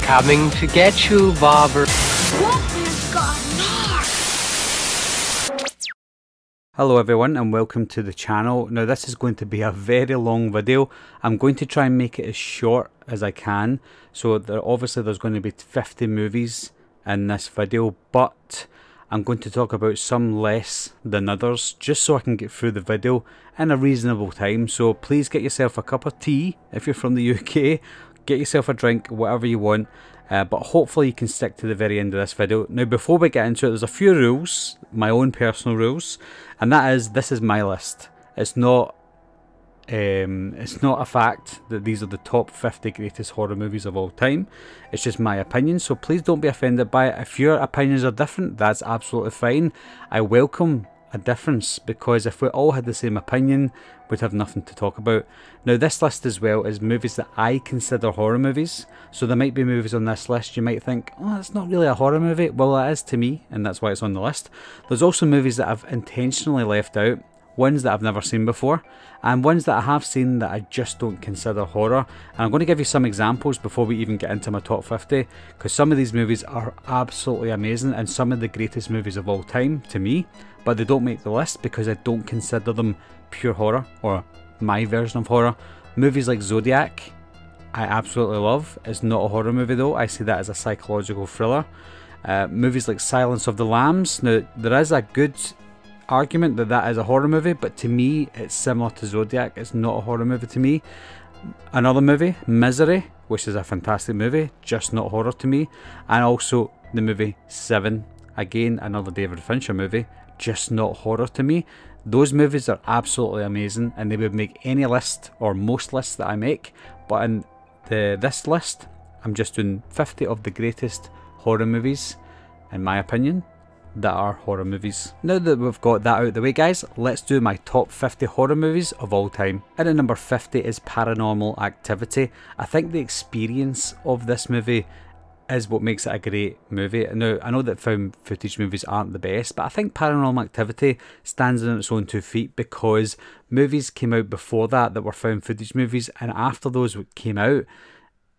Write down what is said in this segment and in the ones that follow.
Coming to get you, Bobber. Hello everyone and welcome to the channel. Now this is going to be a very long video. I'm going to try and make it as short as I can. So obviously there's going to be 50 movies in this video, but I'm going to talk about some less than others just so I can get through the video in a reasonable time. So please get yourself a cup of tea if you're from the UK, get yourself a drink, whatever you want. But hopefully you can stick to the very end of this video. Now before we get into it, there's a few rules, my own personal rules, and that is, this is my list. It's not a fact that these are the top 50 greatest horror movies of all time. It's just my opinion, so please don't be offended by it. If your opinions are different, that's absolutely fine. I welcome a difference, because if we all had the same opinion, we'd have nothing to talk about. Now this list as well is movies that I consider horror movies. So there might be movies on this list you might think, oh, it's not really a horror movie. Well, it is to me, and that's why it's on the list. There's also movies that I've intentionally left out, ones that I've never seen before, and ones that I have seen that I just don't consider horror. And I'm going to give you some examples before we even get into my top 50, because some of these movies are absolutely amazing and some of the greatest movies of all time to me, but they don't make the list because I don't consider them pure horror, or my version of horror. Movies like Zodiac, I absolutely love. It's not a horror movie though, I see that as a psychological thriller. Movies like Silence of the Lambs, now there is a good argument that that is a horror movie, but to me it's similar to Zodiac, it's not a horror movie to me. Another movie, Misery, which is a fantastic movie, just not horror to me. And also the movie Seven, again another David Fincher movie, just not horror to me. Those movies are absolutely amazing and they would make any list or most lists that I make, but in this list I'm just doing 50 of the greatest horror movies in my opinion that are horror movies. Now that we've got that out of the way, guys, let's do my top 50 horror movies of all time. And at number 50 is Paranormal Activity. I think the experience of this movie is what makes it a great movie. Now, I know that found footage movies aren't the best, but I think Paranormal Activity stands on its own 2 feet because movies came out before that were found footage movies, and after those came out,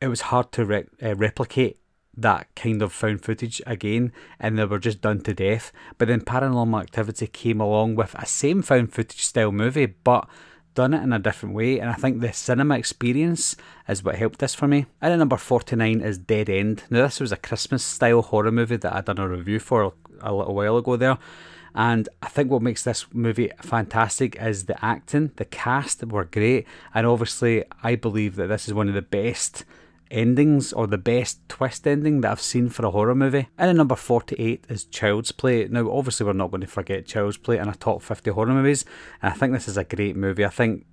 it was hard to replicate that kind of found footage again, and they were just done to death. But then Paranormal Activity came along with a same found footage style movie, but done it in a different way, and I think the cinema experience is what helped this for me. And at number 49 is Dead End. Now this was a Christmas style horror movie that I'd done a review for a little while ago there, and I think what makes this movie fantastic is the acting. The cast were great, and obviously I believe that this is one of the best endings, or the best twist ending that I've seen for a horror movie. And at number 48 is Child's Play. Now obviously we're not going to forget Child's Play in our top 50 horror movies, and I think this is a great movie. I think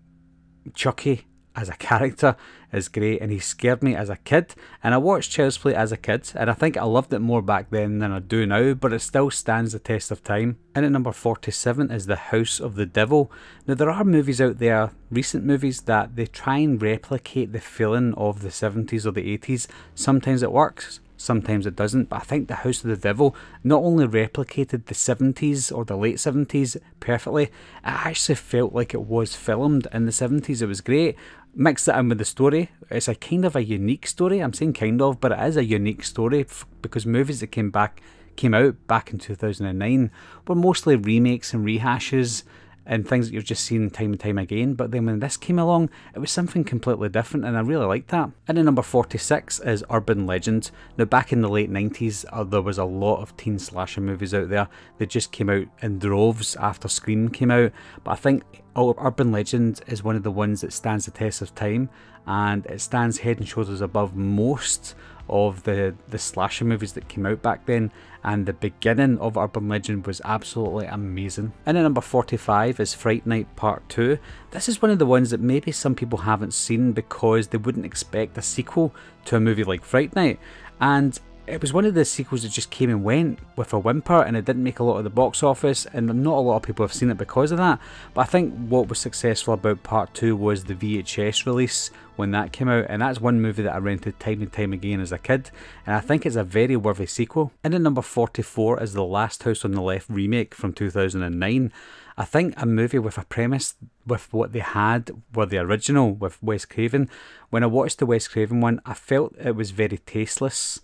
Chucky as a character is great, and he scared me as a kid, and I watched Child's Play as a kid and I think I loved it more back then than I do now, but it still stands the test of time. And at number 47 is The House of the Devil. Now there are movies out there, recent movies, that they try and replicate the feeling of the 70s or the 80s. Sometimes it works, sometimes it doesn't, but I think The House of the Devil not only replicated the 70s or the late 70s perfectly, it actually felt like it was filmed in the 70s. It was great. Mixed it in with the story. It's a kind of a unique story. I'm saying kind of, but it is a unique story because movies that came out back in 2009 were mostly remakes and rehashes and things that you've just seen time and time again. But then when this came along, it was something completely different, and I really liked that. And at number 46 is Urban Legend. Now back in the late 90s, there was a lot of teen slasher movies out there. They just came out in droves after Scream came out, but I think Urban Legend is one of the ones that stands the test of time, and it stands head and shoulders above most of the slasher movies that came out back then, and the beginning of Urban Legend was absolutely amazing. And at number 45 is Fright Night Part 2. This is one of the ones that maybe some people haven't seen because they wouldn't expect a sequel to a movie like Fright Night, and it was one of the sequels that just came and went with a whimper, and it didn't make a lot of the box office, and not a lot of people have seen it because of that. But I think what was successful about part 2 was the VHS release when that came out, and that's one movie that I rented time and time again as a kid, and I think it's a very worthy sequel. And at number 44 is The Last House on the Left remake from 2009. I think a movie with a premise with what they had were the original with Wes Craven. When I watched the Wes Craven one, I felt it was very tasteless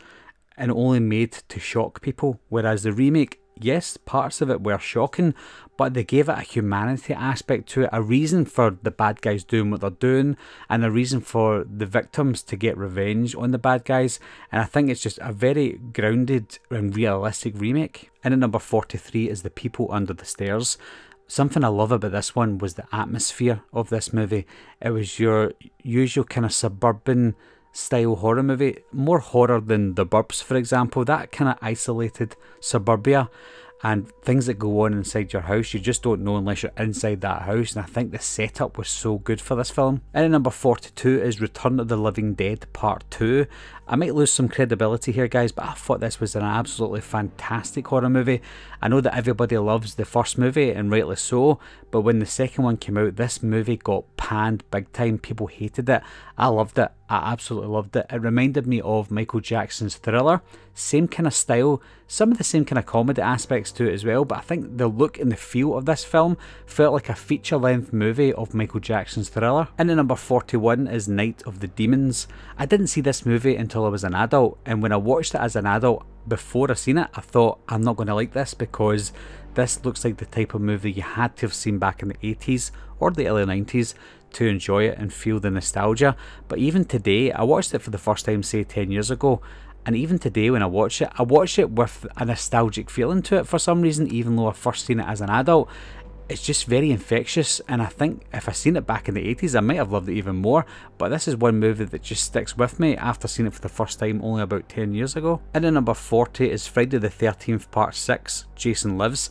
and only made to shock people, whereas the remake, yes, parts of it were shocking, but they gave it a humanity aspect to it, a reason for the bad guys doing what they're doing, and a reason for the victims to get revenge on the bad guys. And I think it's just a very grounded and realistic remake. And at number 43 is The People Under the Stairs. Something I love about this one was the atmosphere of this movie. It was your usual kind of suburban style horror movie, more horror than The Burbs, for example. That kind of isolated suburbia and things that go on inside your house, you just don't know unless you're inside that house, and I think the setup was so good for this film. And at number 42 is Return of the Living Dead Part 2. I might lose some credibility here, guys, but I thought this was an absolutely fantastic horror movie. I know that everybody loves the first movie, and rightly so, but when the second one came out, this movie got panned big time. People hated it. I loved it. I absolutely loved it. It reminded me of Michael Jackson's Thriller. Same kind of style, some of the same kind of comedy aspects to it as well, but I think the look and the feel of this film felt like a feature-length movie of Michael Jackson's Thriller. And at number 41 is Night of the Demons. I didn't see this movie until I was an adult, and when I watched it as an adult, before I seen it, I thought, I'm not going to like this because this looks like the type of movie you had to have seen back in the 80s or the early 90s to enjoy it and feel the nostalgia. But even today, I watched it for the first time, say 10 years ago, and even today when I watch it with a nostalgic feeling to it for some reason, even though I first seen it as an adult. It's just very infectious, and I think if I seen it back in the 80s, I might have loved it even more, but this is one movie that just sticks with me after seeing it for the first time only about 10 years ago. And at number 40 is Friday the 13th Part 6, Jason Lives.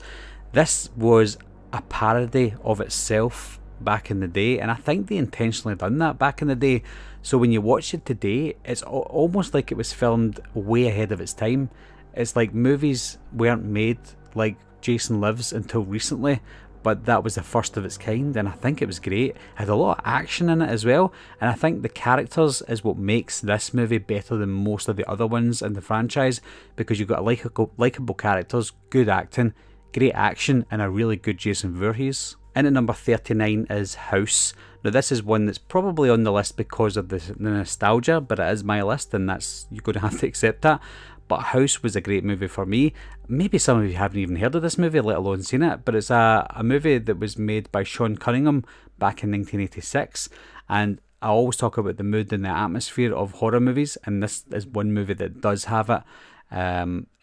This was a parody of itself back in the day, and I think they intentionally done that back in the day. So when you watch it today, it's almost like it was filmed way ahead of its time. It's like movies weren't made like Jason Lives until recently, but that was the first of its kind, and I think it was great. It had a lot of action in it as well, and I think the characters is what makes this movie better than most of the other ones in the franchise, because you've got likeable characters, good acting, great action, and a really good Jason Voorhees. And at number 39 is House. Now this is one that's probably on the list because of the nostalgia, but it is my list, and you're going to have to accept that. But House was a great movie for me. Maybe some of you haven't even heard of this movie, let alone seen it, but it's a movie that was made by Sean Cunningham back in 1986, and I always talk about the mood and the atmosphere of horror movies, and this is one movie that does have it.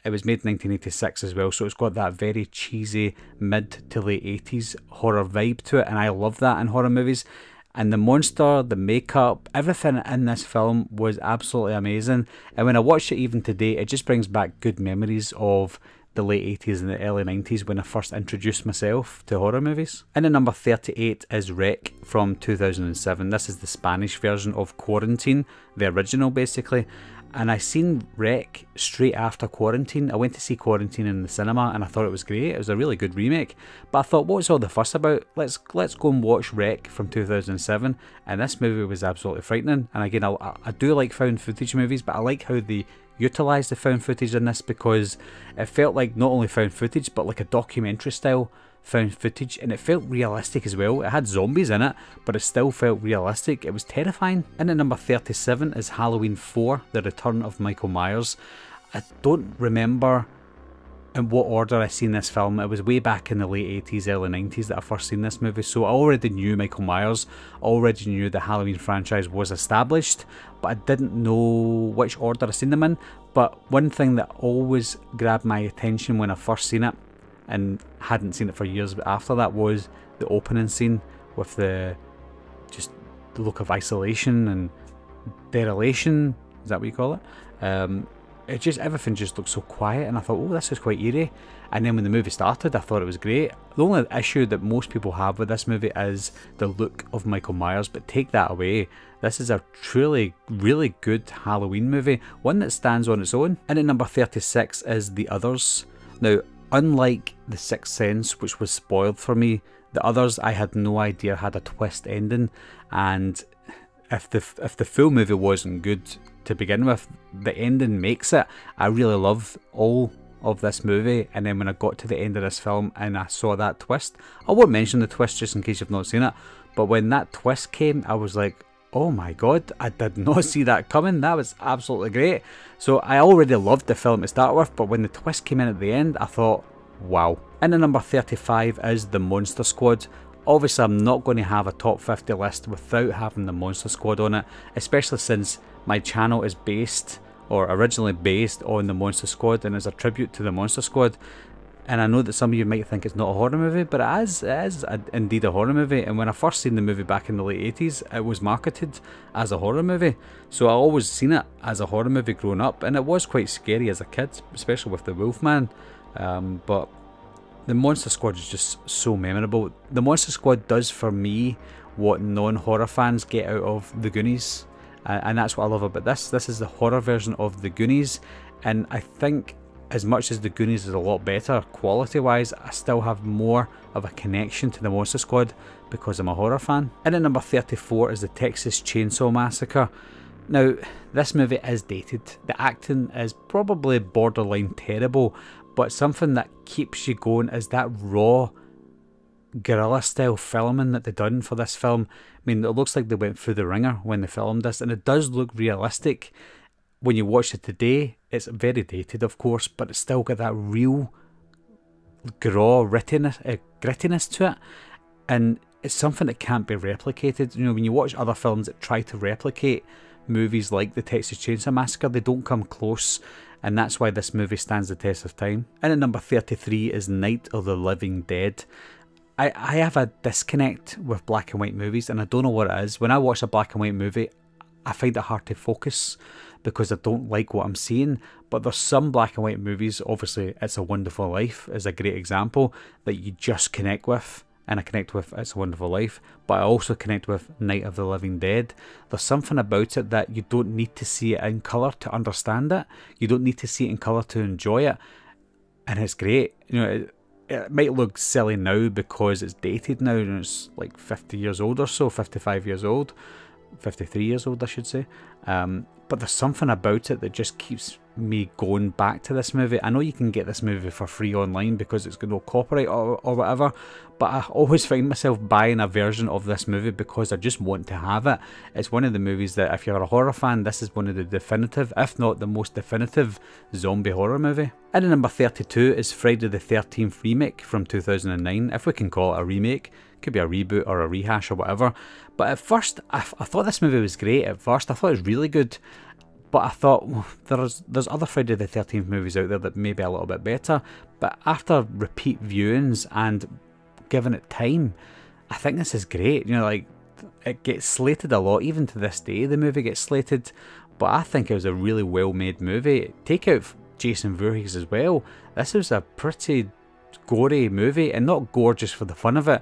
It was made in 1986 as well, so it's got that very cheesy mid to late 80s horror vibe to it, and I love that in horror movies. And the monster, the makeup, everything in this film was absolutely amazing. And when I watch it even today, it just brings back good memories of the late 80s and the early 90s when I first introduced myself to horror movies. And at number 38 is Wreck from 2007. This is the Spanish version of Quarantine, the original basically. And I seen Wreck straight after Quarantine. I went to see Quarantine in the cinema and I thought it was great. It was a really good remake. But I thought, what's all the fuss about? Let's go and watch Wreck from 2007. And this movie was absolutely frightening. And again, I do like found footage movies, but I like how they utilised the found footage in this, because it felt like not only found footage, but like a documentary style found footage, and it felt realistic as well. It had zombies in it, but it still felt realistic. It was terrifying. And at number 37 is Halloween 4, The Return of Michael Myers. I don't remember in what order I seen this film. It was way back in the late 80s, early 90s that I first seen this movie, so I already knew Michael Myers, already knew the Halloween franchise was established, but I didn't know which order I seen them in. But one thing that always grabbed my attention when I first seen it, and hadn't seen it for years but after that, was the opening scene with the look of isolation and dereliction, is that what you call it? it just, everything just looked so quiet, and I thought, oh, this is quite eerie. And then when the movie started, I thought it was great. The only issue that most people have with this movie is the look of Michael Myers, but take that away, this is a truly, really good Halloween movie, one that stands on its own. And at number 36 is The Others. Now, unlike The Sixth Sense, which was spoiled for me, The Others I had no idea had a twist ending, and if the full movie wasn't good to begin with, the ending makes it. I really loved all of this movie, and then when I got to the end of this film and I saw that twist, I won't mention the twist just in case you've not seen it, but when that twist came, I was like, oh my god, I did not see that coming. That was absolutely great. So I already loved the film to start with, but when the twist came in at the end, I thought, wow. And at number 35 is The Monster Squad. Obviously, I'm not going to have a top 50 list without having The Monster Squad on it, especially since my channel is based, or originally based, on The Monster Squad and is a tribute to The Monster Squad. And I know that some of you might think it's not a horror movie, but it is indeed a horror movie. And when I first seen the movie back in the late 80s, it was marketed as a horror movie. So I always seen it as a horror movie growing up, and it was quite scary as a kid, especially with the Wolfman. But The Monster Squad is just so memorable. The Monster Squad does for me what non-horror fans get out of The Goonies. And that's what I love about this. This is the horror version of The Goonies, and I think as much as The Goonies is a lot better quality wise, I still have more of a connection to The Monster Squad because I'm a horror fan. And at number 34 is the Texas Chainsaw Massacre. Now, this movie is dated. The acting is probably borderline terrible, but something that keeps you going is that raw guerrilla style filming that they done for this film. I mean, it looks like they went through the ringer when they filmed this, and it does look realistic. When you watch it today, it's very dated of course, but it's still got that real grittiness to it, and it's something that can't be replicated. You know, when you watch other films that try to replicate movies like the Texas Chainsaw Massacre, they don't come close, and that's why this movie stands the test of time. And at number 33 is Night of the Living Dead. I have a disconnect with black and white movies, and I don't know what it is. When I watch a black and white movie, I find it hard to focus because I don't like what I'm seeing. But there's some black and white movies, obviously It's a Wonderful Life is a great example, that you just connect with, and I connect with It's a Wonderful Life, but I also connect with Night of the Living Dead. There's something about it that you don't need to see it in colour to understand it. You don't need to see it in colour to enjoy it, and it's great. You know, it might look silly now because it's dated now and it's like 50 years old or so, 55 years old, 53 years old I should say. But there's something about it that just keeps me going back to this movie. I know you can get this movie for free online because it's got no copyright or whatever, but I always find myself buying a version of this movie because I just want to have it. It's one of the movies that if you're a horror fan, this is one of the definitive, if not the most definitive, zombie horror movie. And at number 32 is Friday the 13th remake from 2009, if we can call it a remake. Could be a reboot or a rehash or whatever. But at first, I thought this movie was great. At first, I thought it was really good. But I thought, well, there's other Friday the 13th movies out there that may be a little bit better. But after repeat viewings and giving it time, I think this is great. You know, like, it gets slated a lot. Even to this day, the movie gets slated. But I think it was a really well-made movie. Take out Jason Voorhees as well. This was a pretty gory movie, and not gore just for the fun of it.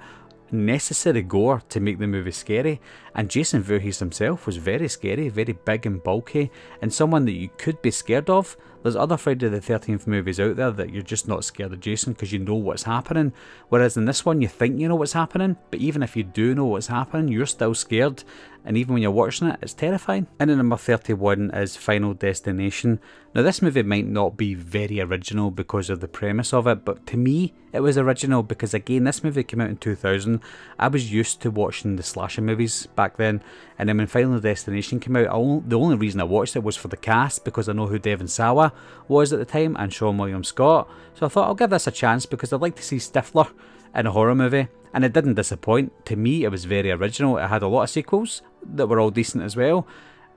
Necessary gore to make the movie scary, and Jason Voorhees himself was very scary, very big and bulky, and someone that you could be scared of. There's other Friday the 13th movies out there that you're just not scared of Jason because you know what's happening, whereas in this one you think you know what's happening, but even if you do know what's happening, you're still scared, and even when you're watching it, it's terrifying. And at number 31 is Final Destination. Now this movie might not be very original because of the premise of it, but to me it was original because again, this movie came out in 2000. I was used to watching the slasher movies back then, and then when Final Destination came out, the only reason I watched it was for the cast, because I know who Devon Sawa was at the time and Sean William Scott, so I thought I'll give this a chance because I'd like to see Stifler in a horror movie, and it didn't disappoint. To me, it was very original. It had a lot of sequels that were all decent as well,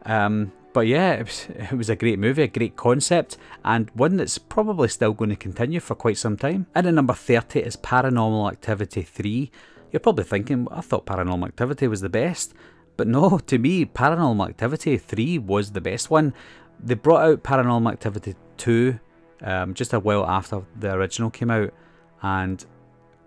but yeah, it was a great movie, a great concept, and one that's probably still going to continue for quite some time. And at number 30 is Paranormal Activity 3. You're probably thinking, I thought Paranormal Activity was the best. But no, to me, Paranormal Activity 3 was the best one. They brought out Paranormal Activity 2 just a while after the original came out, and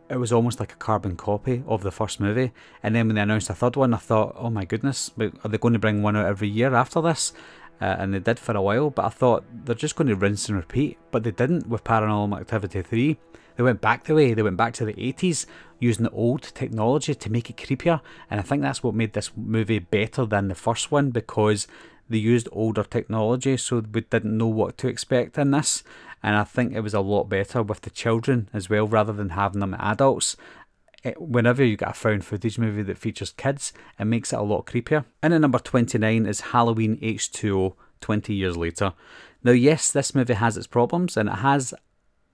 it was almost like a carbon copy of the first movie. And then when they announced a third one, I thought, oh my goodness, are they going to bring one out every year after this? And they did for a while, but I thought they're just going to rinse and repeat. But they didn't with Paranormal Activity 3. They went back the way, they went back to the 80s, using the old technology to make it creepier. And I think that's what made this movie better than the first one, because they used older technology, so we didn't know what to expect in this. And I think it was a lot better with the children as well, rather than having them adults. Whenever you get a found footage movie that features kids, it makes it a lot creepier. And at number 29 is Halloween H2O, 20 years later. Now yes, this movie has its problems, and it has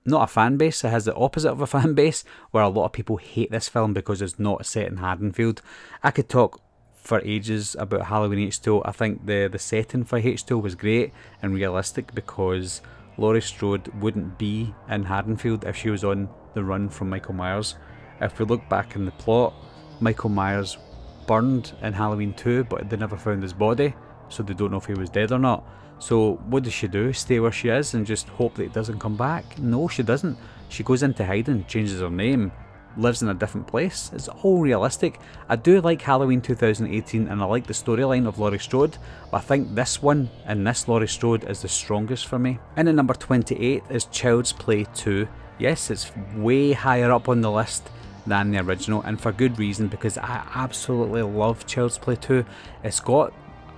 not a fan base, it has the opposite of a fan base, where a lot of people hate this film because it's not set in Haddonfield. I could talk for ages about Halloween H2O. I think the setting for H2O was great and realistic, because Laurie Strode wouldn't be in Haddonfield if she was on the run from Michael Myers. If we look back in the plot, Michael Myers burned in Halloween 2, but they never found his body, so they don't know if he was dead or not. So what does she do? Stay where she is and just hope that he doesn't come back? No, she doesn't. She goes into hiding, changes her name, lives in a different place. It's all realistic. I do like Halloween 2018, and I like the storyline of Laurie Strode, but I think this one and this Laurie Strode is the strongest for me. And at number 28 is Child's Play 2. Yes, it's way higher up on the list than the original, and for good reason, because I absolutely love Child's Play 2. It's got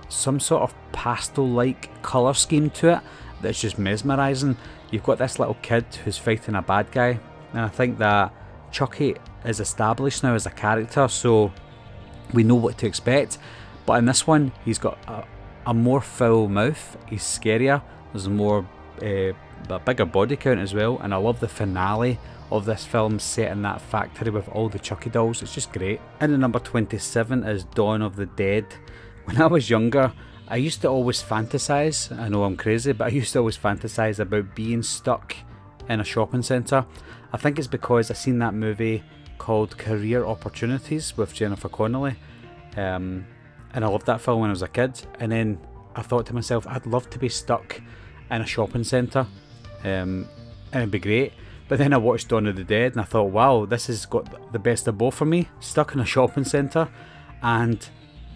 some sort of pastel-like colour scheme to it that's just mesmerising. You've got this little kid who's fighting a bad guy, and I think that Chucky is established now as a character, so we know what to expect. But in this one, he's got a more foul mouth, he's scarier, there's a bigger body count as well, and I love the finale of this film set in that factory with all the Chucky dolls. It's just great. And at number 27 is Dawn of the Dead. When I was younger, I used to always fantasize, I know I'm crazy, but I used to always fantasize about being stuck in a shopping centre. I think it's because I seen that movie called Career Opportunities with Jennifer Connelly, and I loved that film when I was a kid. And then I thought to myself, I'd love to be stuck in a shopping centre, and it'd be great. But then I watched Dawn of the Dead and I thought, wow, this has got the best of both for me. Stuck in a shopping centre and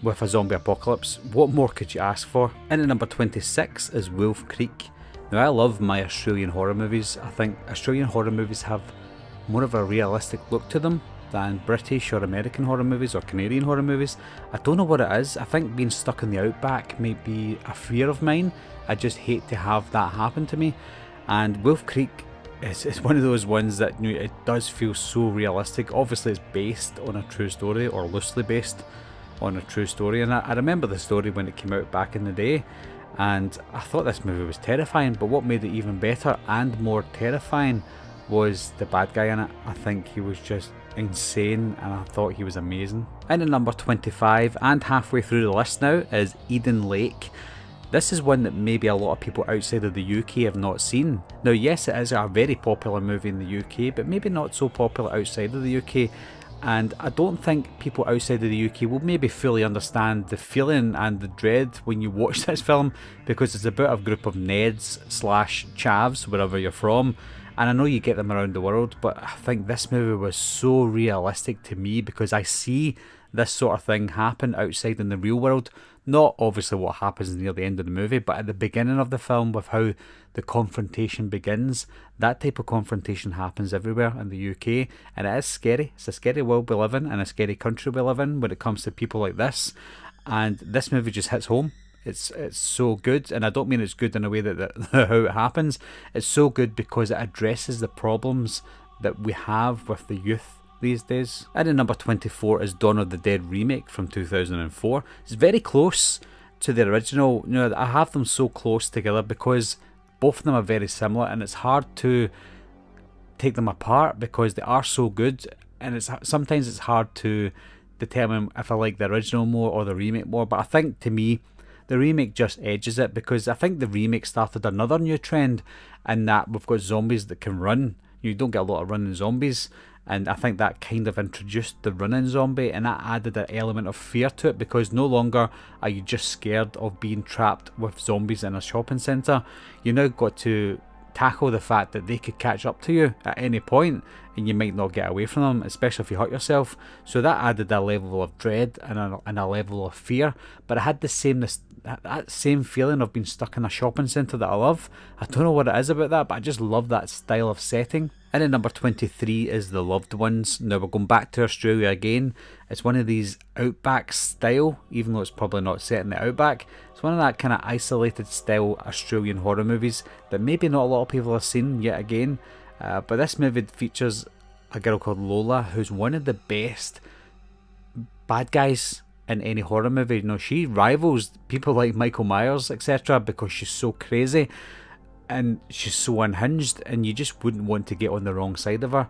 with a zombie apocalypse. What more could you ask for? And at number 26 is Wolf Creek. Now I love my Australian horror movies. I think Australian horror movies have more of a realistic look to them than British or American horror movies or Canadian horror movies. I don't know what it is. I think being stuck in the outback may be a fear of mine. I just hate to have that happen to me. And Wolf Creek, it's one of those ones that, you know, it does feel so realistic. Obviously it's based on a true story, or loosely based on a true story, and I remember the story when it came out back in the day, and I thought this movie was terrifying. But what made it even better and more terrifying was the bad guy in it. I think he was just insane, and I thought he was amazing. And at number 25, and halfway through the list now, is Eden Lake. This is one that maybe a lot of people outside of the UK have not seen. Now yes, it is a very popular movie in the UK, but maybe not so popular outside of the UK. And I don't think people outside of the UK will maybe fully understand the feeling and the dread when you watch this film, because it's about a group of Neds slash chavs, wherever you're from. And I know you get them around the world, but I think this movie was so realistic to me, because I see this sort of thing happen outside in the real world. Not obviously what happens near the end of the movie, but at the beginning of the film, with how the confrontation begins, that type of confrontation happens everywhere in the UK, and it is scary. It's a scary world we live in, and a scary country we live in when it comes to people like this. And this movie just hits home. It's so good, and I don't mean it's good in a way that how it happens. It's so good because it addresses the problems that we have with the youth these days. And at number 24 is Dawn of the Dead remake from 2004. It's very close to the original. You know, I have them so close together because both of them are very similar, and it's hard to take them apart because they are so good, and sometimes it's hard to determine if I like the original more or the remake more. But I think, to me, the remake just edges it, because I think the remake started another new trend in that we've got zombies that can run. You don't get a lot of running zombies, and I think that kind of introduced the running zombie, and that added an element of fear to it, because no longer are you just scared of being trapped with zombies in a shopping centre. You now got to tackle the fact that they could catch up to you at any point and you might not get away from them, especially if you hurt yourself. So that added a level of dread and a level of fear, but it had that same feeling of being stuck in a shopping centre that I love. I don't know what it is about that, but I just love that style of setting. And at number 23 is The Loved Ones. Now we're going back to Australia again. It's one of these outback style, even though it's probably not set in the outback. It's one of that kind of isolated style Australian horror movies that maybe not a lot of people have seen yet again. But this movie features a girl called Lola, who's one of the best bad guys in any horror movie. You know, she rivals people like Michael Myers, etc., because she's so crazy and she's so unhinged, and you just wouldn't want to get on the wrong side of her.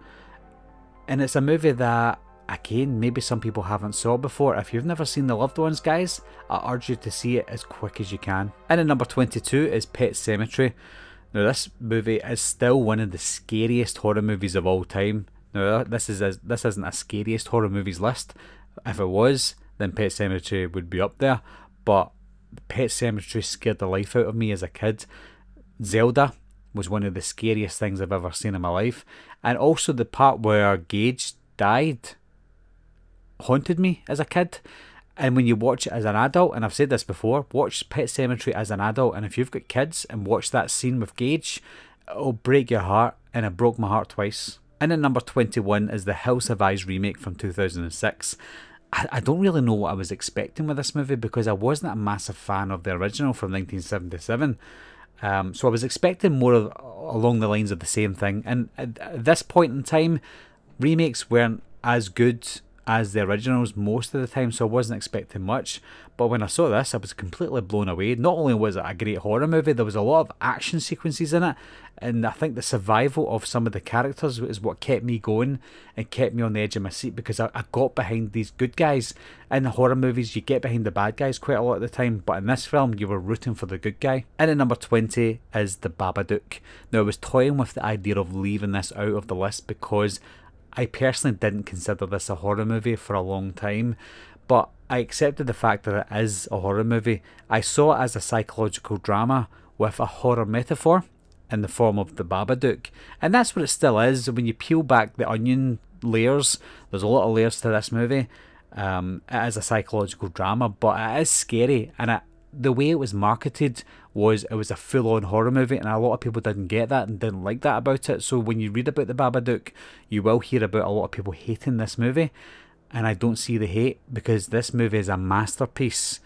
And it's a movie that, again, maybe some people haven't saw before. If you've never seen The Loved Ones, guys, I urge you to see it as quick as you can. And at number 22 is Pet Sematary. Now this movie is still one of the scariest horror movies of all time. Now this isn't a scariest horror movies list. If it was, then Pet Sematary would be up there. But Pet Sematary scared the life out of me as a kid. Zelda was one of the scariest things I've ever seen in my life. And also the part where Gage died haunted me as a kid. And when you watch it as an adult, and I've said this before, watch Pet Sematary as an adult, and if you've got kids and watch that scene with Gage, it'll break your heart, and it broke my heart twice. And at number 21 is the House of Eyes remake from 2006. I don't really know what I was expecting with this movie, because I wasn't a massive fan of the original from 1977. So I was expecting more along the lines of the same thing. And at this point in time, remakes weren't as good as the originals most of the time, so I wasn't expecting much. But when I saw this, I was completely blown away. Not only was it a great horror movie, there was a lot of action sequences in it, and I think the survival of some of the characters is what kept me going and kept me on the edge of my seat, because I got behind these good guys. In the horror movies, you get behind the bad guys quite a lot of the time, but in this film, you were rooting for the good guy. And at number 20 is The Babadook. Now, I was toying with the idea of leaving this out of the list, because I personally didn't consider this a horror movie for a long time, but I accepted the fact that it is a horror movie. I saw it as a psychological drama with a horror metaphor in the form of The Babadook, and that's what it still is. When you peel back the onion layers, there's a lot of layers to this movie. It is a psychological drama, but it is scary, and the way it was marketed was it was a full-on horror movie, and a lot of people didn't get that and didn't like that about it. So when you read about The Babadook, you will hear about a lot of people hating this movie, and I don't see the hate, because this movie is a masterpiece.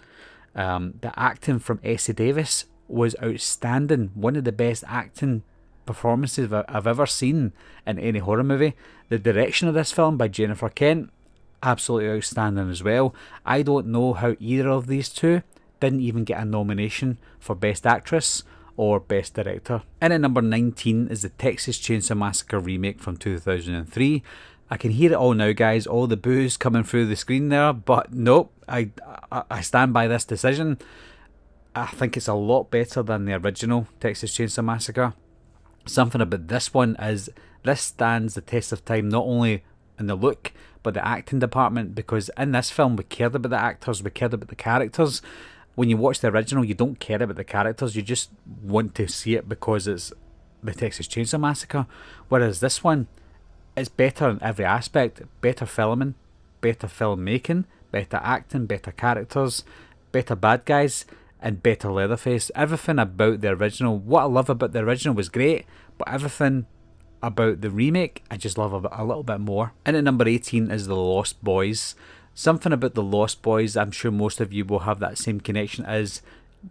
The acting from Essie Davis was outstanding, one of the best acting performances I've ever seen in any horror movie. The direction of this film by Jennifer Kent, absolutely outstanding as well. I don't know how either of these two didn't even get a nomination for Best Actress or Best Director. And at number 19 is the Texas Chainsaw Massacre remake from 2003. I can hear it all now, guys, all the boos coming through the screen there, but nope, I stand by this decision. I think it's a lot better than the original Texas Chainsaw Massacre. Something about this one is this stands the test of time, not only in the look, but the acting department, because in this film we cared about the actors, we cared about the characters. When you watch the original, you don't care about the characters, you just want to see it because it's the Texas Chainsaw Massacre. Whereas this one, it's better in every aspect. Better filming, better filmmaking, better acting, better characters, better bad guys, and better Leatherface. Everything about the original, what I love about the original was great, but everything about the remake, I just love a little bit more. And at number 18 is The Lost Boys. Something about The Lost Boys, I'm sure most of you will have that same connection, is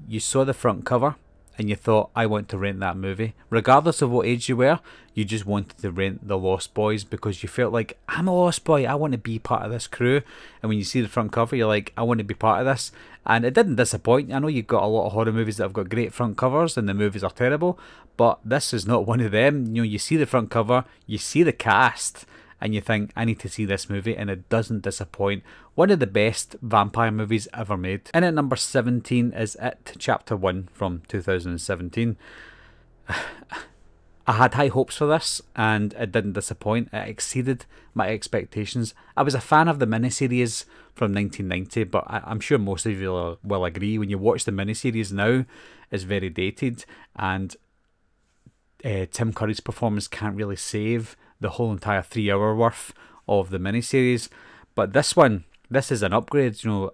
you saw the front cover and you thought, I want to rent that movie. Regardless of what age you were, you just wanted to rent The Lost Boys because you felt like, I'm a lost boy, I want to be part of this crew. And when you see the front cover, you're like, I want to be part of this. And it didn't disappoint. I know you've got a lot of horror movies that have got great front covers and the movies are terrible, but this is not one of them. You know, you see the front cover, you see the cast, and you think, I need to see this movie, and it doesn't disappoint. One of the best vampire movies ever made. And at number 17 is It Chapter 1 from 2017. I had high hopes for this, and it didn't disappoint. It exceeded my expectations. I was a fan of the miniseries from 1990, but I'm sure most of you will agree, when you watch the miniseries now, it's very dated, and Tim Curry's performance can't really save the whole entire 3 hour worth of the miniseries. But this one, this is an upgrade, you know.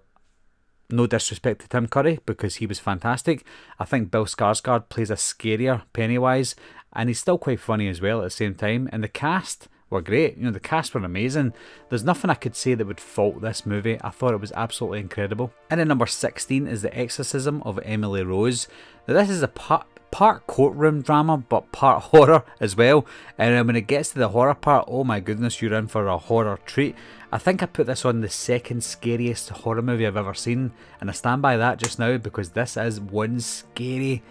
No disrespect to Tim Curry, because he was fantastic. I think Bill Skarsgård plays a scarier Pennywise, and he's still quite funny as well at the same time. And the cast were great. You know, the cast were amazing. There's nothing I could say that would fault this movie. I thought it was absolutely incredible. And at number 16 is The Exorcism of Emily Rose. Now this is a part courtroom drama, but part horror as well. And when it gets to the horror part, oh my goodness, you're in for a horror treat. I think I put this on the second scariest horror movie I've ever seen, and I stand by that just now, because this is one scary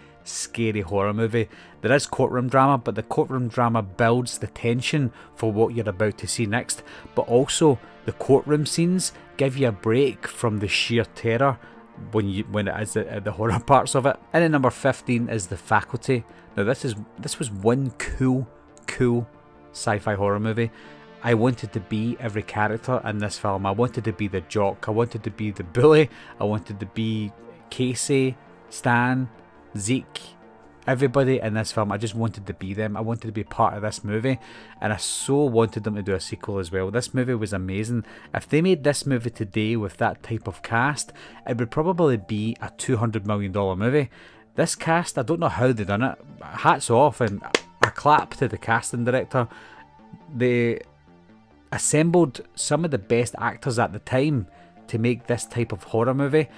horror movie. There is courtroom drama, but the courtroom drama builds the tension for what you're about to see next, but also the courtroom scenes give you a break from the sheer terror when it is the horror parts of it. And at number 15 is The Faculty. Now this was one cool sci-fi horror movie. I wanted to be every character in this film. I wanted to be the jock, I wanted to be the bully, I wanted to be Casey, Stan, Zeke, everybody in this film. I just wanted to be them. I wanted to be part of this movie, and I so wanted them to do a sequel as well. This movie was amazing. If they made this movie today with that type of cast, it would probably be a $200 million movie. This cast, I don't know how they done it. Hats off, and a clap to the casting director. They assembled some of the best actors at the time to make this type of horror movie.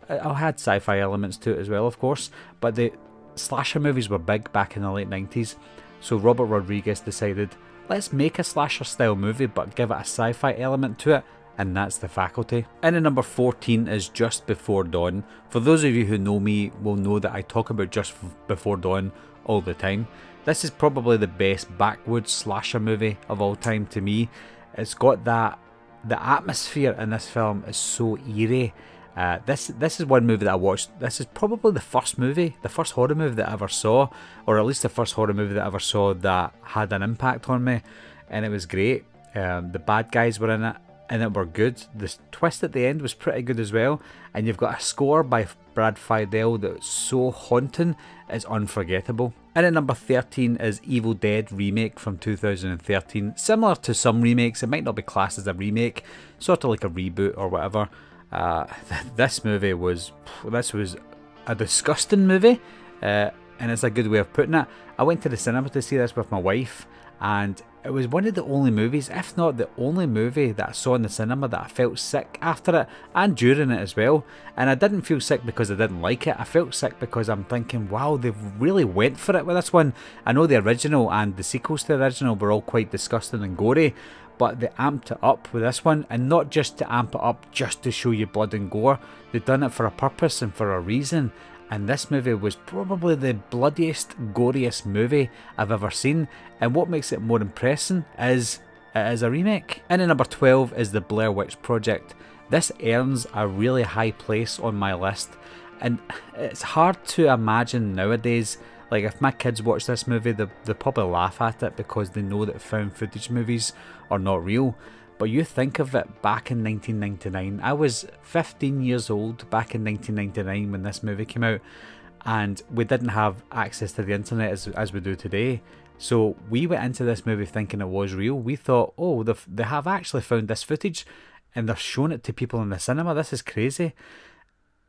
It had sci-fi elements to it as well, of course, but the slasher movies were big back in the late 90s, so Robert Rodriguez decided, let's make a slasher style movie but give it a sci-fi element to it, and that's The Faculty. And at number 14 is Just Before Dawn. For those of you who know me will know that I talk about Just Before Dawn all the time. This is probably the best backwoods slasher movie of all time to me. It's got that, the atmosphere in this film is so eerie. This is one movie that I watched. This is probably the first horror movie that I ever saw, or at least the first horror movie that I ever saw that had an impact on me, and it was great. The bad guys were in it, and it were good. The twist at the end was pretty good as well, and you've got a score by Brad Fiedel that's so haunting, it's unforgettable. And at number 13 is Evil Dead Remake from 2013. Similar to some remakes, it might not be classed as a remake, sort of like a reboot or whatever. This was a disgusting movie, and it's a good way of putting it. I went to the cinema to see this with my wife, and it was one of the only movies, if not the only movie, that I saw in the cinema that I felt sick after it and during it as well. And I didn't feel sick because I didn't like it. I felt sick because I'm thinking, wow, they've really went for it with this one. I know the original and the sequels to the original were all quite disgusting and gory, but they amped it up with this one, and not just to amp it up just to show you blood and gore. They've done it for a purpose and for a reason, and this movie was probably the bloodiest, goriest movie I've ever seen. And what makes it more impressive is it is a remake. And at number 12 is The Blair Witch Project. This earns a really high place on my list, and it's hard to imagine nowadays. Like, if my kids watch this movie, they'll probably laugh at it because they know that found footage movies are not real. But you think of it back in 1999. I was 15 years old back in 1999 when this movie came out, and we didn't have access to the internet as we do today. So we went into this movie thinking it was real. We thought, oh, they have actually found this footage and they're showing it to people in the cinema. This is crazy.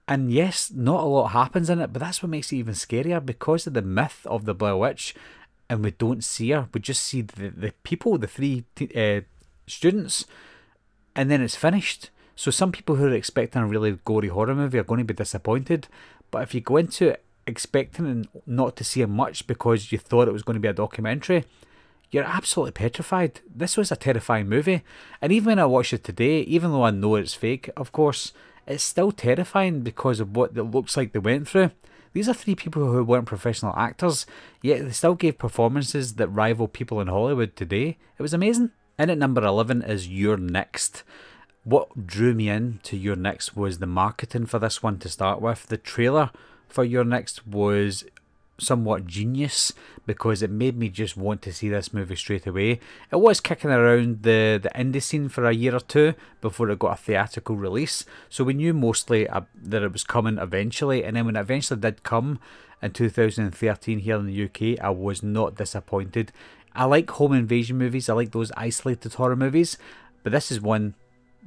And yes, not a lot happens in it, but that's what makes it even scarier, because of the myth of the Blair Witch, and we don't see her. We just see the people, the three students, and then it's finished. So some people who are expecting a really gory horror movie are going to be disappointed. But if you go into it expecting not to see much because you thought it was going to be a documentary, you're absolutely petrified. This was a terrifying movie, and even when I watch it today, even though I know it's fake, of course, it's still terrifying because of what it looks like they went through. These are three people who weren't professional actors, yet they still gave performances that rival people in Hollywood today. It was amazing. And at number 11 is You're Next. What drew me in to You're Next was the marketing for this one to start with. The trailer for You're Next was somewhat genius, because it made me just want to see this movie straight away. It was kicking around the indie scene for a year or two before it got a theatrical release, so we knew mostly that it was coming eventually, and then when it eventually did come in 2013 here in the UK, I was not disappointed. I like home invasion movies, I like those isolated horror movies, but this is one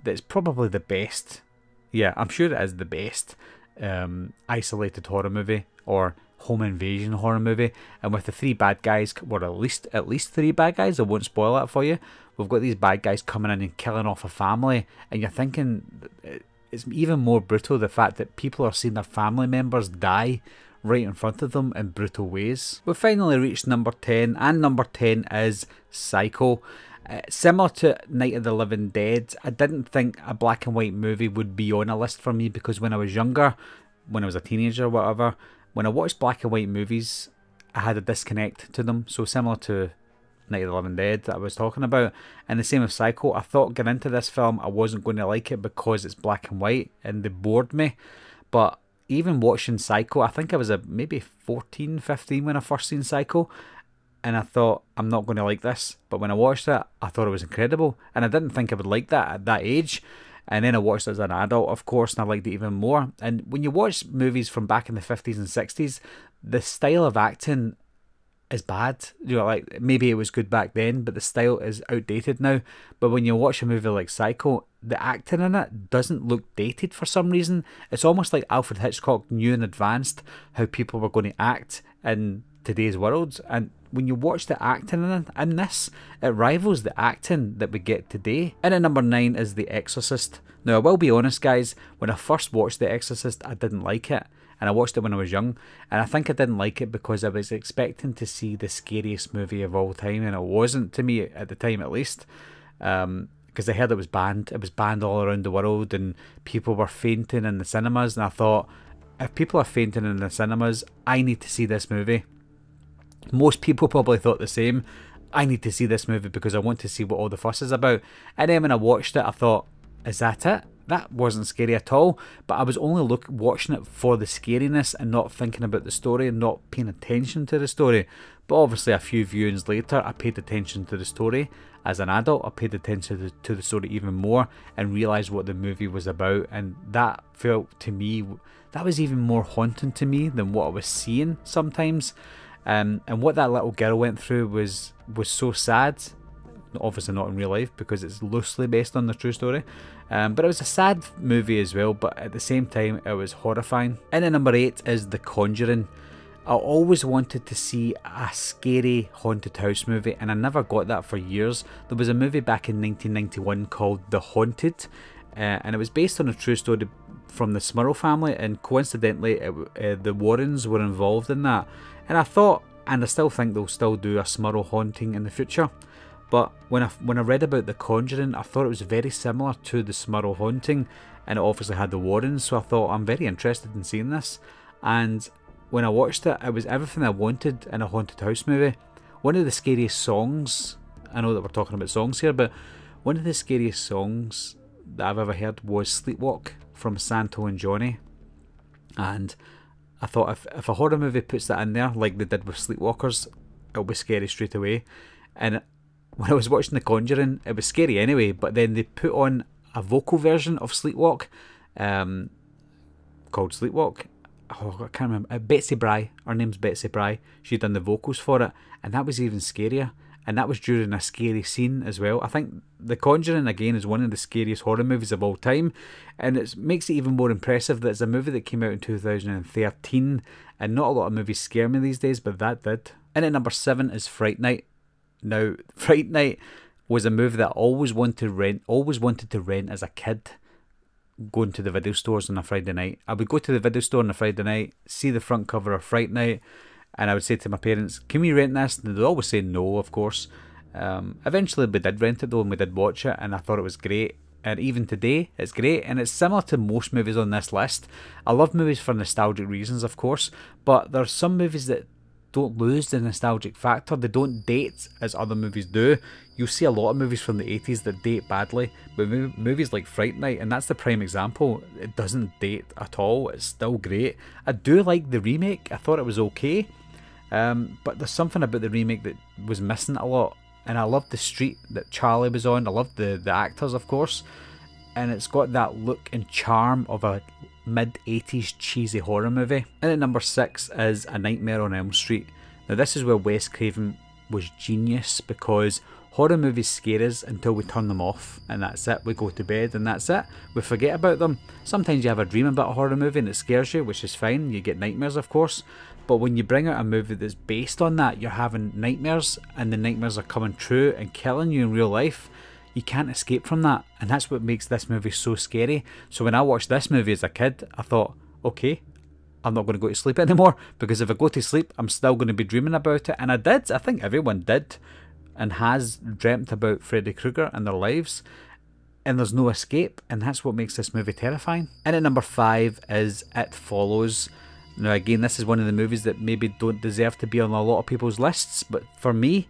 that's probably the best. Yeah, I'm sure it is the best isolated horror movie or home invasion horror movie. And with the three bad guys, or at least three bad guys, I won't spoil that for you. We've got these bad guys coming in and killing off a family, and you're thinking it's even more brutal, the fact that people are seeing their family members die right in front of them in brutal ways. We've finally reached number 10, and number 10 is Psycho. Similar to Night of the Living Dead, I didn't think a black and white movie would be on a list for me, because when I was younger, when I was a teenager or whatever, when I watched black and white movies, I had a disconnect to them. So similar to Night of the Living Dead that I was talking about, and the same with Psycho. I thought going into this film I wasn't going to like it because it's black and white and they bored me, but even watching Psycho, I think I was maybe 14, 15 when I first seen Psycho, and I thought, I'm not going to like this. But when I watched it, I thought it was incredible, and I didn't think I would like that at that age. And then I watched it as an adult, of course, and I liked it even more. And when you watch movies from back in the 50s and 60s, the style of acting is bad. You know, like, maybe it was good back then, but the style is outdated now. But when you watch a movie like Psycho, the acting in it doesn't look dated for some reason. It's almost like Alfred Hitchcock knew in advance how people were going to act in today's world. And when you watch the acting in this, it rivals the acting that we get today. And at number 9 is The Exorcist. Now, I will be honest, guys, when I first watched The Exorcist, I didn't like it. And I watched it when I was young, and I think I didn't like it because I was expecting to see the scariest movie of all time, and it wasn't, to me, at the time at least. Because I heard it was banned. It was banned all around the world, and people were fainting in the cinemas, and I thought, if people are fainting in the cinemas, I need to see this movie. Most people probably thought the same. I need to see this movie because I want to see what all the fuss is about. And then when I watched it, I thought, is that it? That wasn't scary at all, but I was only watching it for the scariness and not thinking about the story and not paying attention to the story. But obviously a few viewings later, I paid attention to the story. As an adult, I paid attention to the story even more and realised what the movie was about, and that felt to me, that was even more haunting to me than what I was seeing sometimes. And what that little girl went through was so sad. Obviously not in real life because it's loosely based on the true story, but it was a sad movie as well, but at the same time it was horrifying. And at number 8 is The Conjuring. I always wanted to see a scary haunted house movie, and I never got that for years. There was a movie back in 1991 called The Haunted, and it was based on a true story from the Smurl family, and coincidentally the Warrens were involved in that. And I thought, and I still think they'll still do a Smurl haunting in the future. But when I read about The Conjuring, I thought it was very similar to the Smurl haunting, and it obviously had the Warrens, so I thought, I'm very interested in seeing this. And when I watched it, it was everything I wanted in a haunted house movie. One of the scariest songs, I know that we're talking about songs here, but one of the scariest songs that I've ever heard was Sleepwalk from Santo and Johnny. And I thought, if a horror movie puts that in there, like they did with Sleepwalkers, it'll be scary straight away. And when I was watching The Conjuring, it was scary anyway, but then they put on a vocal version of Sleepwalk, called Sleepwalk. Oh, I can't remember. Betsy Bry, her name's Betsy Bry. She'd done the vocals for it, and that was even scarier. And that was during a scary scene as well. I think The Conjuring, again, is one of the scariest horror movies of all time, and it makes it even more impressive that it's a movie that came out in 2013, and not a lot of movies scare me these days, but that did. And at number 7 is Fright Night. Now, Fright Night was a movie that I always wanted to rent as a kid, going to the video stores on a Friday night. I would go to the video store on a Friday night, see the front cover of Fright Night, and I would say to my parents, can we rent this? And they'd always say no, of course. Eventually we did rent it though, and we did watch it, and I thought it was great. And even today, it's great, and it's similar to most movies on this list. I love movies for nostalgic reasons, of course, but there are some movies that don't lose the nostalgic factor. They don't date as other movies do. You'll see a lot of movies from the 80s that date badly, but movies like Fright Night, and that's the prime example, it doesn't date at all. It's still great. I do like the remake. I thought it was okay, But there's something about the remake that was missing a lot, and I loved the street that Charlie was on. I loved the actors, of course, and it's got that look and charm of a mid-80s cheesy horror movie. And at number 6 is A Nightmare on Elm Street. Now this is where Wes Craven was genius, because horror movies scare us until we turn them off, and that's it. We go to bed and that's it. We forget about them. Sometimes you have a dream about a horror movie and it scares you, which is fine. You get nightmares, of course. But when you bring out a movie that's based on that, you're having nightmares, and the nightmares are coming true and killing you in real life. You can't escape from that, and that's what makes this movie so scary. So when I watched this movie as a kid, I thought, okay, I'm not going to go to sleep anymore, because if I go to sleep, I'm still going to be dreaming about it. And I did. I think everyone did and has dreamt about Freddy Krueger in their lives, and there's no escape, and that's what makes this movie terrifying. And at number 5 is It Follows. Now again, this is one of the movies that maybe don't deserve to be on a lot of people's lists, but for me,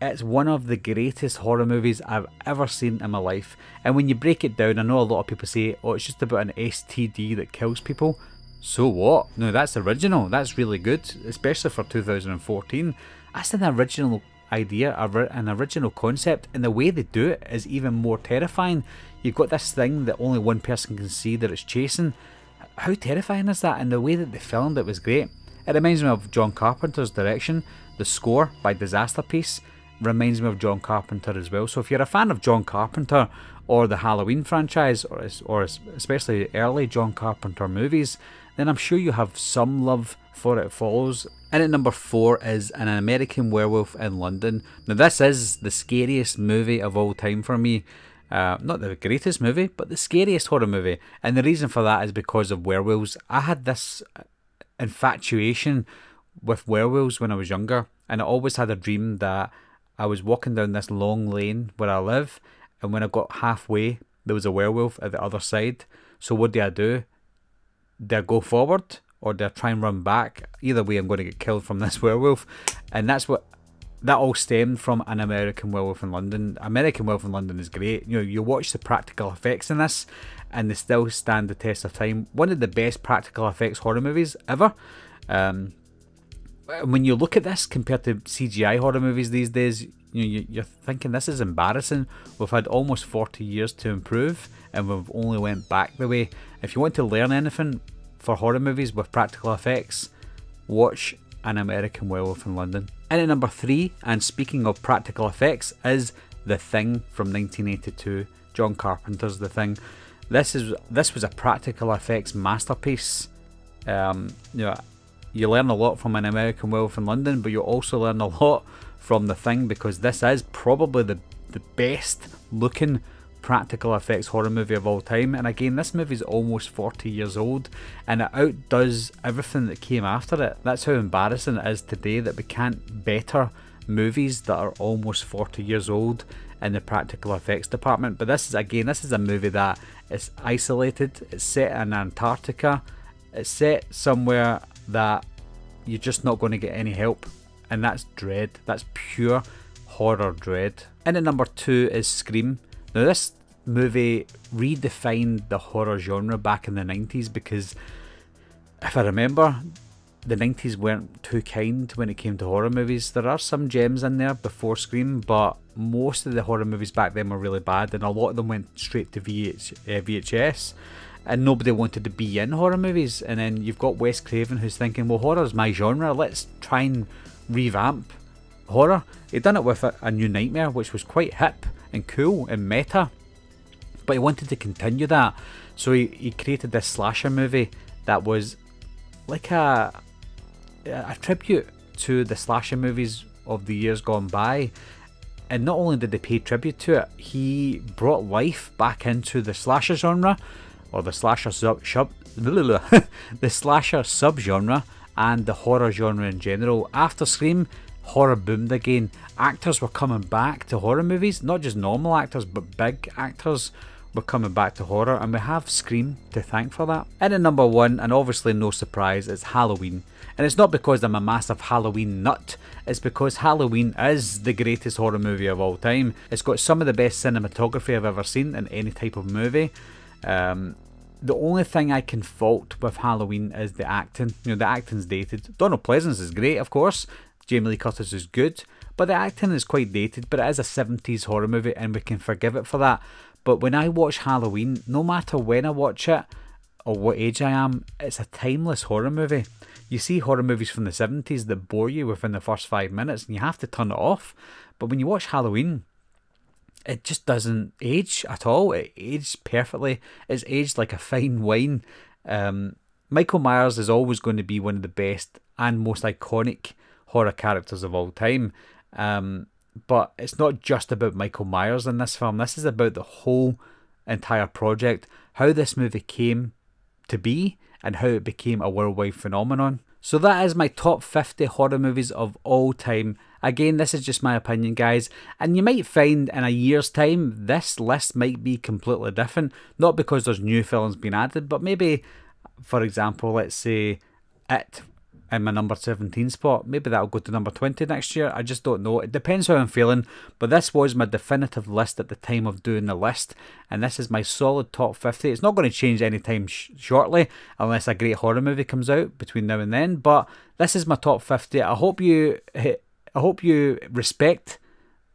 it's one of the greatest horror movies I've ever seen in my life. And when you break it down, I know a lot of people say, oh, it's just about an STD that kills people. So what? No, that's original. That's really good, especially for 2014. That's an original idea, an original concept, and the way they do it is even more terrifying. You've got this thing that only one person can see that it's chasing. How terrifying is that? And the way that they filmed it was great. It reminds me of John Carpenter's direction. The score by Disaster Piece reminds me of John Carpenter as well. So if you're a fan of John Carpenter or the Halloween franchise, or especially early John Carpenter movies, then I'm sure you have some love for It Follows. And at number 4 is An American Werewolf in London. Now this is the scariest movie of all time for me. Not the greatest movie, but the scariest horror movie. And the reason for that is because of werewolves. I had this infatuation with werewolves when I was younger, and I always had a dream that I was walking down this long lane where I live, and when I got halfway, there was a werewolf at the other side. So what do? Do I go forward, or do I try and run back? Either way, I'm going to get killed from this werewolf. And that all stemmed from An American Werewolf in London. American Werewolf in London is great. You know, you watch the practical effects in this, and they still stand the test of time. One of the best practical effects horror movies ever. When you look at this compared to CGI horror movies these days, you're thinking this is embarrassing. We've had almost 40 years to improve, and we've only went back the way. If you want to learn anything for horror movies with practical effects, watch An American Werewolf in London. And at number 3, and speaking of practical effects, is The Thing from 1982. John Carpenter's The Thing. This was a practical effects masterpiece. You learn a lot from An American Werewolf in London, but you also learn a lot from The Thing, because this is probably the best looking practical effects horror movie of all time. And again, this movie is almost 40 years old, and it outdoes everything that came after it. That's how embarrassing it is today that we can't better movies that are almost 40 years old in the practical effects department. But this is a movie that is isolated. It's set in Antarctica. It's set somewhere that you're just not going to get any help, and that's dread. That's pure horror dread. And at number 2 is Scream. Now this movie redefined the horror genre back in the 90s, because if I remember, the 90s weren't too kind when it came to horror movies. There are some gems in there before Scream, but most of the horror movies back then were really bad, and a lot of them went straight to VHS, and nobody wanted to be in horror movies. And then you've got Wes Craven, who's thinking, well, horror's my genre, let's try and revamp horror. He done it with a New Nightmare, which was quite hip and cool and meta, but he wanted to continue that. So he created this slasher movie that was like a tribute to the slasher movies of the years gone by. And not only did they pay tribute to it, he brought life back into the slasher genre, or the slasher the slasher subgenre, and the horror genre in general. After Scream, horror boomed again. Actors were coming back to horror movies, not just normal actors, but big actors were coming back to horror, and we have Scream to thank for that. And at number 1, and obviously no surprise, it's Halloween. And it's not because I'm a massive Halloween nut, it's because Halloween is the greatest horror movie of all time. It's got some of the best cinematography I've ever seen in any type of movie. The only thing I can fault with Halloween is the acting. You know, the acting's dated. Donald Pleasance is great, of course. Jamie Lee Curtis is good. But the acting is quite dated. But it is a 70s horror movie and we can forgive it for that. But when I watch Halloween, no matter when I watch it or what age I am, it's a timeless horror movie. You see horror movies from the 70s that bore you within the first 5 minutes and you have to turn it off. But when you watch Halloween, it just doesn't age at all. It aged perfectly. It's aged like a fine wine. Michael Myers is always going to be one of the best and most iconic horror characters of all time. But it's not just about Michael Myers in this film. This is about the whole entire project. How this movie came to be and how it became a worldwide phenomenon. So that is my top 50 horror movies of all time. Again, this is just my opinion, guys, and you might find in a year's time this list might be completely different. Not because there's new films being added, but maybe, for example, let's say It in my number 17 spot. Maybe that'll go to number 20 next year. I just don't know. It depends how I'm feeling, but this was my definitive list at the time of doing the list, and this is my solid top 50. It's not going to change anytime shortly, unless a great horror movie comes out between now and then, but this is my top 50. I hope you respect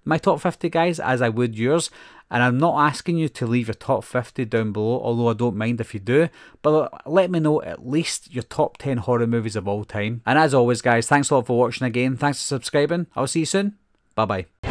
my top 50, guys, as I would yours. And I'm not asking you to leave your top 50 down below, although I don't mind if you do. But let me know at least your top 10 horror movies of all time. And as always, guys, thanks a lot for watching again. Thanks for subscribing. I'll see you soon. Bye-bye.